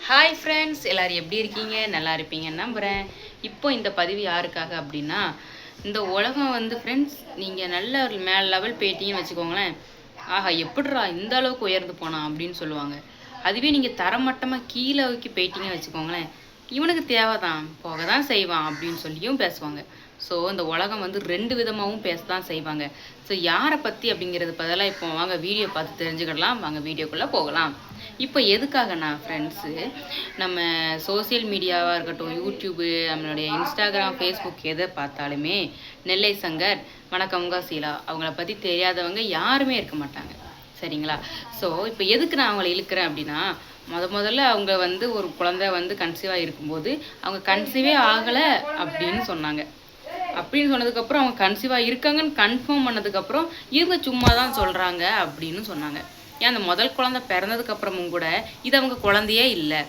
Hi friends, எல்லோரும் எப்படி இருக்கீங்க? நல்லா இருப்பீங்கன்னு நம்புகிறேன். இப்போ இந்த பதிவு யாருக்காக அப்படின்னா, இந்த உலகம் வந்து ஃப்ரெண்ட்ஸ், நீங்கள் நல்ல மேல் லெவல் போயிட்டீங்கன்னு வச்சுக்கோங்களேன். ஆஹா, எப்படிரா இந்த அளவுக்கு உயர்ந்து போனான் அப்படின்னு சொல்லுவாங்க. அதுவே நீங்கள் தரமட்டமாக கீழே வைக்கி போயிட்டீங்கன்னு வச்சுக்கோங்களேன், இவனுக்கு தேவை தான், போக தான் செய்வான் அப்படின்னு சொல்லியும் பேசுவாங்க. ஸோ இந்த உலகம் வந்து 2 விதமாகவும் பேச தான் செய்வாங்க. ஸோ யாரை பற்றி அப்படிங்கிறது பதிலாக இப்போ வாங்க வீடியோ பார்த்து தெரிஞ்சுக்கிடலாம். வாங்க வீடியோக்குள்ளே போகலாம். இப்போ எதுக்காகண்ணா ஃப்ரெண்ட்ஸு, நம்ம சோசியல் மீடியாவாக இருக்கட்டும், யூடியூபு, நம்மளுடைய இன்ஸ்டாகிராம், ஃபேஸ்புக் எதை பார்த்தாலுமே நெல்லை சங்கர், வணக்கம்ங்க சீலா, அவங்கள பற்றி தெரியாதவங்க யாருமே இருக்க மாட்டாங்க. சரிங்களா? ஸோ இப்போ எதுக்கு நான் அவங்கள இழுக்கிறேன் அப்படின்னா, முதல்ல அவங்க வந்து ஒரு குழந்தை வந்து கன்சீவாக இருக்கும்போது அவங்க கன்சீவே ஆகலை அப்படின்னு சொன்னாங்க. அப்படின்னு சொன்னதுக்கப்புறம் அவங்க கன்சீவாக இருக்காங்கன்னு கன்ஃபார்ம் பண்ணதுக்கப்புறம் இவங்க சும்மா தான் சொல்கிறாங்க அப்படின்னு சொன்னாங்க. ஏன் அந்த முதல் குழந்தை பிறந்ததுக்கப்புறமும் கூட இது அவங்க குழந்தையே இல்லை,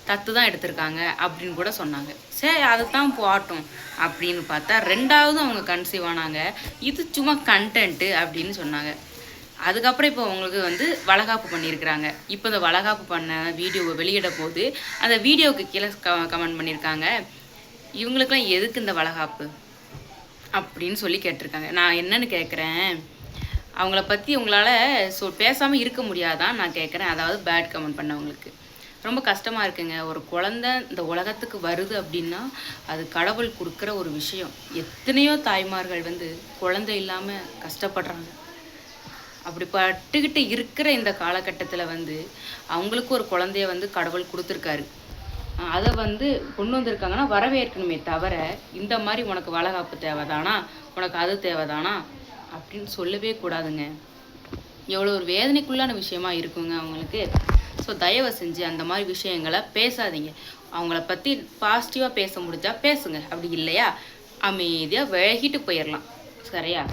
தத்து தான் எடுத்திருக்காங்க அப்படின்னு கூட சொன்னாங்க. சரி, அதை தான் போட்டோம் அப்படின்னு பார்த்தா 2வது அவங்க கன்சீவ் ஆனாங்க. இது சும்மா கண்டென்ட்டு அப்படின்னு சொன்னாங்க. அதுக்கப்புறம் இப்போ அவங்களுக்கு வந்து வளகாப்பு பண்ணியிருக்கிறாங்க. இப்போ இந்த வளகாப்பு பண்ண வீடியோவை வெளியிட போது அந்த வீடியோவுக்கு கீழே கமெண்ட் பண்ணியிருக்காங்க, இவங்களுக்கெல்லாம் எதுக்கு இந்த வளகாப்பு அப்படின்னு சொல்லி கேட்டிருக்காங்க. நான் என்னன்னு கேட்குறேன், அவங்கள பற்றி உங்களால் பேசாமல் இருக்க முடியாதான் நான் கேட்குறேன். அதாவது பேட் கமெண்ட் பண்ணவங்களுக்கு ரொம்ப கஷ்டமாக இருக்குங்க. ஒரு குழந்தை இந்த உலகத்துக்கு வருது அப்படின்னா அது கடவுள் கொடுக்குற ஒரு விஷயம். எத்தனையோ தாய்மார்கள் வந்து குழந்தை இல்லாமல் கஷ்டப்படுறாங்க. அப்படி பட்டுக்கிட்டு இருக்கிற இந்த காலகட்டத்தில் வந்து அவங்களுக்கு ஒரு குழந்தைய வந்து கடவுள் கொடுத்துருக்காரு. அதை வந்து கொண்டு வந்திருக்காங்கன்னா வரவேற்கணுமே தவிர, இந்த மாதிரி உனக்கு வளகாப்பு தேவைதானா, உனக்கு அது தேவைதானா அப்படின்னு சொல்லவே கூடாதுங்க. எவ்வளோ ஒரு வேதனைக்குள்ளான விஷயமா இருக்குங்க அவங்களுக்கு. ஸோ தயவு செஞ்சு அந்த மாதிரி விஷயங்களை பேசாதீங்க. அவங்கள பற்றி பாசிட்டிவாக பேச முடிஞ்சா பேசுங்க, அப்படி இல்லையா அமைதியாக விலகிட்டு போயிடலாம். சரியா?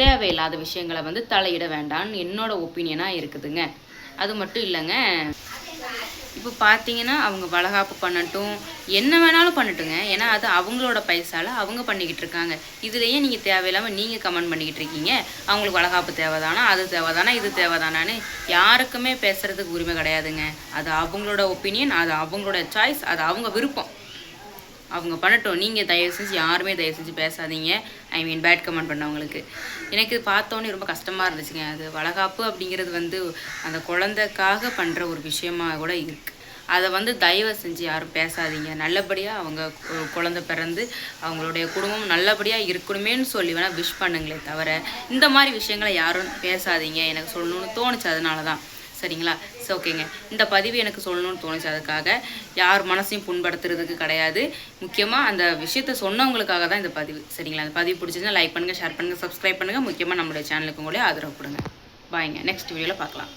தேவையில்லாத விஷயங்களை வந்து தலையிட வேண்டாம்னு என்னோட ஒப்பீனியனாக இருக்குதுங்க. அது மட்டும் இல்லைங்க, இப்போ பார்த்தீங்கன்னா அவங்க வளகாப்பு பண்ணட்டும், என்ன வேணாலும் பண்ணட்டுங்க. ஏன்னா அது அவங்களோட பைசால அவங்க பண்ணிக்கிட்டு இருக்காங்க. இதுலேயே நீங்கள் தேவையில்லாமல் நீங்கள் கமெண்ட் பண்ணிக்கிட்டு இருக்கீங்க, அவங்களுக்கு வளகாப்பு தேவைதானா, அது தேவைதானா, இது தேவைதானான்னு. யாருக்குமே பேசுகிறதுக்கு உரிமை கிடையாதுங்க. அது அவங்களோட ஒப்பீனியன், அது அவங்களோட சாய்ஸ், அது அவங்க விருப்பம். அவங்க பண்ணட்டும். நீங்கள் தயவு செஞ்சு யாருமே தயவு செஞ்சு பேசாதீங்க. பேட் கமெண்ட் பண்ணவங்களுக்கு. எனக்கு பார்த்தோன்னே ரொம்ப கஷ்டமாக இருந்துச்சுங்க. அது வளகாப்பு அப்படிங்கிறது வந்து அந்த குழந்தைக்காக பண்ணுற ஒரு விஷயமா கூட இருக்குது. அதை வந்து தயவு செஞ்சு யாரும் பேசாதீங்க. நல்லபடியாக அவங்க குழந்தை பிறந்து அவங்களுடைய குடும்பம் நல்லபடியாக இருக்கணுமேன்னு சொல்லி வேணால் விஷ் பண்ணுங்களே தவிர, இந்த மாதிரி விஷயங்களை யாரும் பேசாதீங்க. எனக்கு சொல்லணும்னு தோணுச்சு, அதனால தான். சரிங்களா? ஸோ ஓகேங்க, இந்த பதிவு எனக்கு சொல்லணும்னு தோணுச்சு. அதுக்காக யார் மனசையும் புண்படுத்துறதுக்கு கிடையாது. முக்கியமாக அந்த விஷயத்த சொன்னவங்களுக்காக தான் இந்த பதிவு. சரிங்களா? அந்த பதிவு பிடிச்சிருந்தா லைக் பண்ணுங்கள், ஷேர் பண்ணுங்கள், சப்ஸ்கிரைப் பண்ணுங்கள். முக்கியமாக நம்மளுடைய சேனலுக்கு உங்களே ஆதரவு கொடுங்க. பாய்ங்க, நெக்ஸ்ட் வீடியோவில் பார்க்கலாம்.